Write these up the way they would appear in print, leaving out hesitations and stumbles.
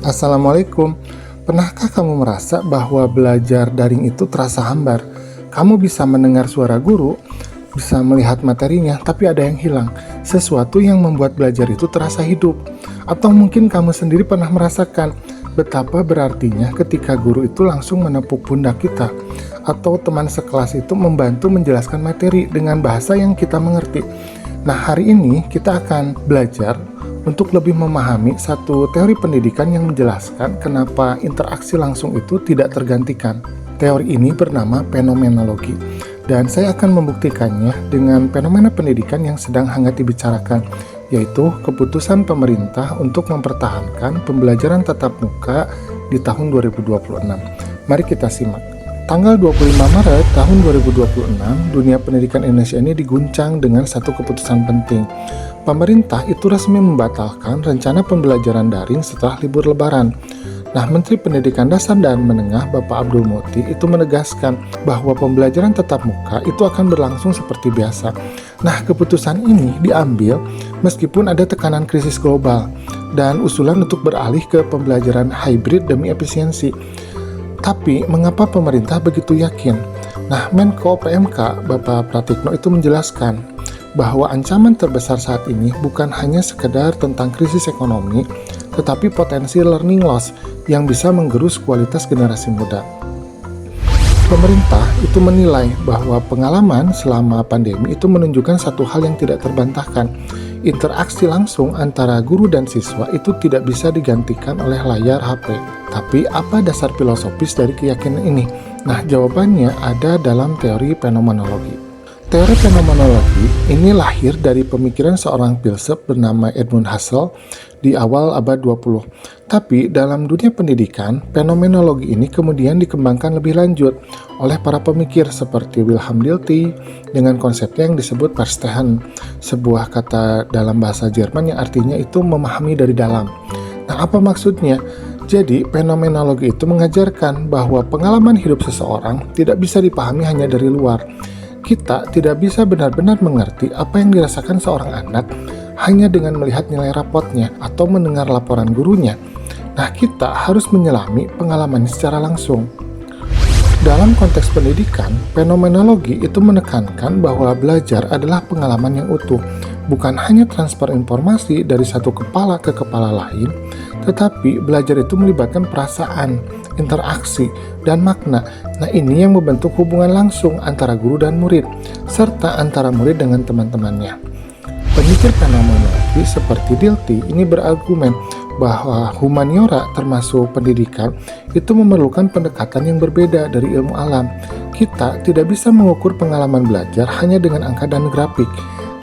Assalamualaikum. Pernahkah kamu merasa bahwa belajar daring itu terasa hambar? Kamu bisa mendengar suara guru, bisa melihat materinya, tapi ada yang hilang. Sesuatu yang membuat belajar itu terasa hidup. Atau mungkin kamu sendiri pernah merasakan betapa berartinya ketika guru itu langsung menepuk pundak kita, atau teman sekelas itu membantu menjelaskan materi dengan bahasa yang kita mengerti. Nah, hari ini kita akan belajar untuk lebih memahami satu teori pendidikan yang menjelaskan kenapa interaksi langsung itu tidak tergantikan. Teori ini bernama fenomenologi, dan saya akan membuktikannya dengan fenomena pendidikan yang sedang hangat dibicarakan, yaitu keputusan pemerintah untuk mempertahankan pembelajaran tatap muka di tahun 2026. Mari kita simak. Tanggal 25 Maret tahun 2026, dunia pendidikan Indonesia ini diguncang dengan satu keputusan penting. Pemerintah itu resmi membatalkan rencana pembelajaran daring setelah libur Lebaran. Nah, Menteri Pendidikan Dasar dan Menengah Bapak Abdul Muti itu menegaskan bahwa pembelajaran tatap muka itu akan berlangsung seperti biasa. Nah, keputusan ini diambil meskipun ada tekanan krisis global dan usulan untuk beralih ke pembelajaran hybrid demi efisiensi. Tapi, mengapa pemerintah begitu yakin? Nah, Menko PMK Bapak Pratikno itu menjelaskan bahwa ancaman terbesar saat ini bukan hanya sekedar tentang krisis ekonomi, tetapi potensi learning loss yang bisa menggerus kualitas generasi muda. Pemerintah itu menilai bahwa pengalaman selama pandemi itu menunjukkan satu hal yang tidak terbantahkan. Interaksi langsung antara guru dan siswa itu tidak bisa digantikan oleh layar HP. Tapi apa dasar filosofis dari keyakinan ini? Nah, jawabannya ada dalam teori fenomenologi. Teori fenomenologi ini lahir dari pemikiran seorang filsuf bernama Edmund Husserl di awal abad 20. Tapi dalam dunia pendidikan, fenomenologi ini kemudian dikembangkan lebih lanjut oleh para pemikir seperti Wilhelm Dilthey dengan konsepnya yang disebut Verstehen, sebuah kata dalam bahasa Jerman yang artinya itu memahami dari dalam. Nah, apa maksudnya? Jadi, fenomenologi itu mengajarkan bahwa pengalaman hidup seseorang tidak bisa dipahami hanya dari luar. Kita tidak bisa benar-benar mengerti apa yang dirasakan seorang anak hanya dengan melihat nilai rapotnya atau mendengar laporan gurunya. Nah, kita harus menyelami pengalaman secara langsung. Dalam konteks pendidikan, fenomenologi itu menekankan bahwa belajar adalah pengalaman yang utuh, bukan hanya transfer informasi dari satu kepala ke kepala lain, tetapi belajar itu melibatkan perasaan, interaksi, dan makna. Nah, ini yang membentuk hubungan langsung antara guru dan murid, serta antara murid dengan teman-temannya. Pemikir fenomenologi seperti Dilthey ini berargumen bahwa humaniora termasuk pendidikan itu memerlukan pendekatan yang berbeda dari ilmu alam. Kita tidak bisa mengukur pengalaman belajar hanya dengan angka dan grafik.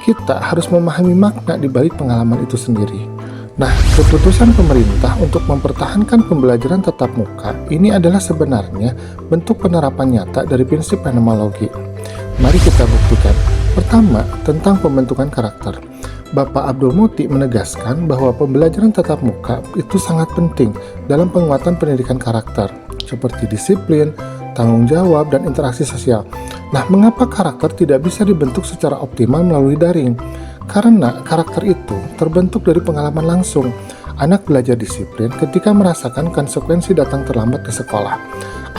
Kita harus memahami makna di balik pengalaman itu sendiri. Nah, keputusan pemerintah untuk mempertahankan pembelajaran tatap muka ini adalah sebenarnya bentuk penerapan nyata dari prinsip fenomenologi. Mari kita buktikan. Pertama, tentang pembentukan karakter. Bapak Abdul Muti menegaskan bahwa pembelajaran tatap muka itu sangat penting dalam penguatan pendidikan karakter, seperti disiplin, tanggung jawab, dan interaksi sosial. Nah, mengapa karakter tidak bisa dibentuk secara optimal melalui daring? Karena karakter itu terbentuk dari pengalaman langsung. Anak belajar disiplin ketika merasakan konsekuensi datang terlambat ke sekolah.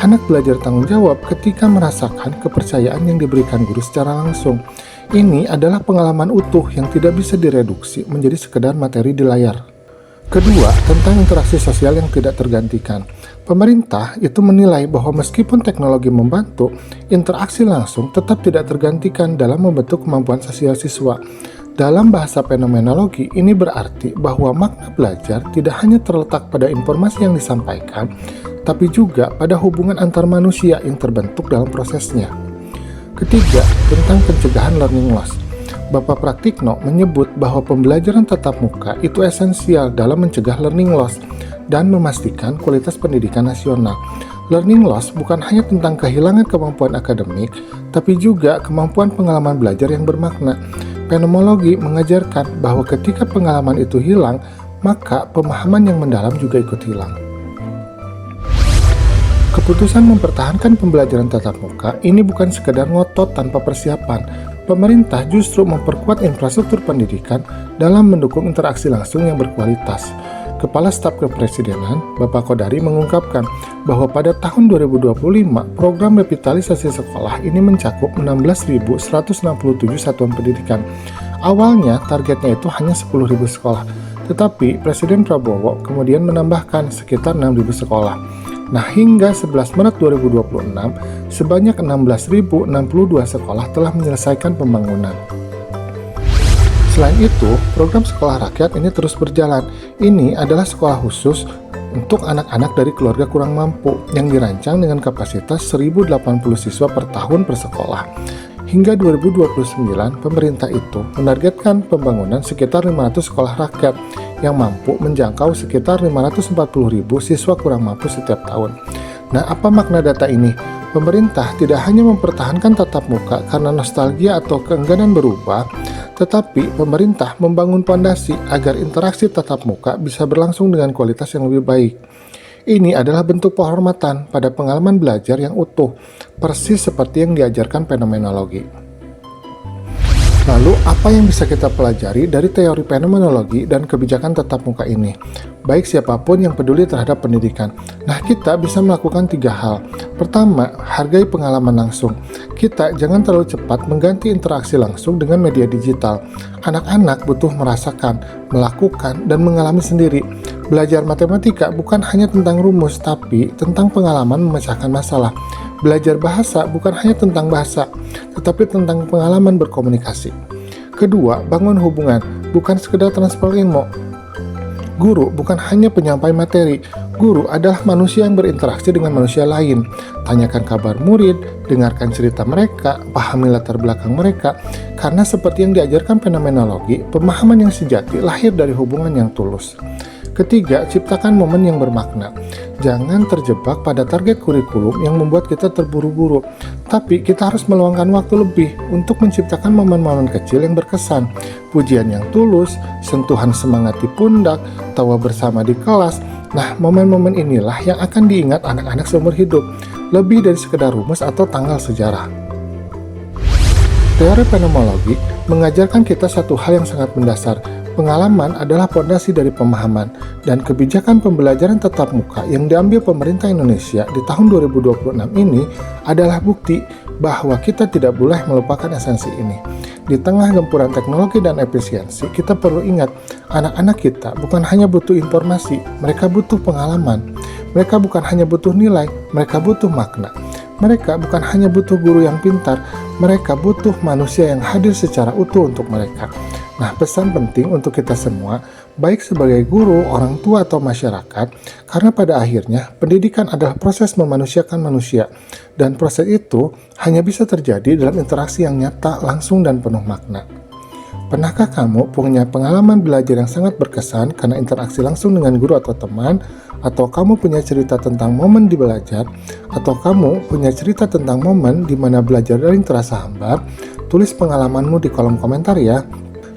Anak belajar tanggung jawab ketika merasakan kepercayaan yang diberikan guru secara langsung. Ini adalah pengalaman utuh yang tidak bisa direduksi menjadi sekedar materi di layar. Kedua, tentang interaksi sosial yang tidak tergantikan. Pemerintah itu menilai bahwa meskipun teknologi membantu, interaksi langsung tetap tidak tergantikan dalam membentuk kemampuan sosial siswa. Dalam bahasa fenomenologi, ini berarti bahwa makna belajar tidak hanya terletak pada informasi yang disampaikan, tapi juga pada hubungan antar manusia yang terbentuk dalam prosesnya. Ketiga, tentang pencegahan learning loss. Bapak Pratikno menyebut bahwa pembelajaran tatap muka itu esensial dalam mencegah learning loss dan memastikan kualitas pendidikan nasional. Learning loss bukan hanya tentang kehilangan kemampuan akademik, tapi juga kemampuan pengalaman belajar yang bermakna. Fenomenologi mengajarkan bahwa ketika pengalaman itu hilang, maka pemahaman yang mendalam juga ikut hilang. Keputusan mempertahankan pembelajaran tatap muka ini bukan sekedar ngotot tanpa persiapan. Pemerintah justru memperkuat infrastruktur pendidikan dalam mendukung interaksi langsung yang berkualitas. Kepala Staf Kepresidenan, Bapak Kodari mengungkapkan bahwa pada tahun 2025, program revitalisasi sekolah ini mencakup 16.167 satuan pendidikan. Awalnya targetnya itu hanya 10.000 sekolah, tetapi Presiden Prabowo kemudian menambahkan sekitar 6.000 sekolah. Nah, hingga 11 Maret 2026, sebanyak 16.062 sekolah telah menyelesaikan pembangunan. Selain itu, program sekolah rakyat ini terus berjalan. Ini adalah sekolah khusus untuk anak-anak dari keluarga kurang mampu yang dirancang dengan kapasitas 1.080 siswa per tahun per sekolah. Hingga 2029, pemerintah itu menargetkan pembangunan sekitar 500 sekolah rakyat yang mampu menjangkau sekitar 540.000 siswa kurang mampu setiap tahun. Nah, apa makna data ini? Pemerintah tidak hanya mempertahankan tatap muka karena nostalgia atau keengganan berubah, tetapi pemerintah membangun fondasi agar interaksi tatap muka bisa berlangsung dengan kualitas yang lebih baik. Ini adalah bentuk penghormatan pada pengalaman belajar yang utuh, persis seperti yang diajarkan fenomenologi. Lalu, apa yang bisa kita pelajari dari teori fenomenologi dan kebijakan tatap muka ini? Baik siapapun yang peduli terhadap pendidikan. Nah, kita bisa melakukan 3 hal. Pertama, hargai pengalaman langsung. Kita jangan terlalu cepat mengganti interaksi langsung dengan media digital. Anak-anak butuh merasakan, melakukan, dan mengalami sendiri. Belajar matematika bukan hanya tentang rumus, tapi tentang pengalaman memecahkan masalah. Belajar bahasa bukan hanya tentang bahasa, tetapi tentang pengalaman berkomunikasi. Kedua, bangun hubungan, bukan sekedar transfer ilmu. Guru bukan hanya penyampai materi. Guru adalah manusia yang berinteraksi dengan manusia lain. Tanyakan kabar murid, dengarkan cerita mereka, pahami latar belakang mereka. Karena seperti yang diajarkan fenomenologi, pemahaman yang sejati lahir dari hubungan yang tulus. Ketiga, ciptakan momen yang bermakna. Jangan terjebak pada target kurikulum yang membuat kita terburu-buru, tapi kita harus meluangkan waktu lebih untuk menciptakan momen-momen kecil yang berkesan. Pujian yang tulus, sentuhan semangat di pundak, tawa bersama di kelas. Nah, momen-momen inilah yang akan diingat anak-anak seumur hidup, lebih dari sekedar rumus atau tanggal sejarah. Teori fenomenologi mengajarkan kita satu hal yang sangat mendasar. Pengalaman adalah fondasi dari pemahaman, dan kebijakan pembelajaran tatap muka yang diambil pemerintah Indonesia di tahun 2026 ini adalah bukti bahwa kita tidak boleh melupakan esensi ini. Di tengah gempuran teknologi dan efisiensi, kita perlu ingat, anak-anak kita bukan hanya butuh informasi, mereka butuh pengalaman. Mereka bukan hanya butuh nilai, mereka butuh makna. Mereka bukan hanya butuh guru yang pintar, mereka butuh manusia yang hadir secara utuh untuk mereka. Nah, pesan penting untuk kita semua, baik sebagai guru, orang tua, atau masyarakat, karena pada akhirnya pendidikan adalah proses memanusiakan manusia, dan proses itu hanya bisa terjadi dalam interaksi yang nyata, langsung, dan penuh makna. Pernahkah kamu punya pengalaman belajar yang sangat berkesan karena interaksi langsung dengan guru atau teman, atau kamu punya cerita tentang momen di belajar, atau kamu punya cerita tentang momen di mana belajar daring terasa hambar? Tulis pengalamanmu di kolom komentar ya.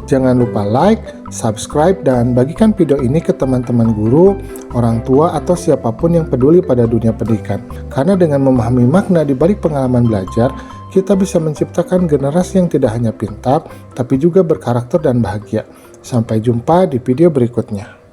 Jangan lupa like, subscribe, dan bagikan video ini ke teman-teman guru, orang tua, atau siapapun yang peduli pada dunia pendidikan. Karena dengan memahami makna di balik pengalaman belajar, kita bisa menciptakan generasi yang tidak hanya pintar, tapi juga berkarakter dan bahagia. Sampai jumpa di video berikutnya.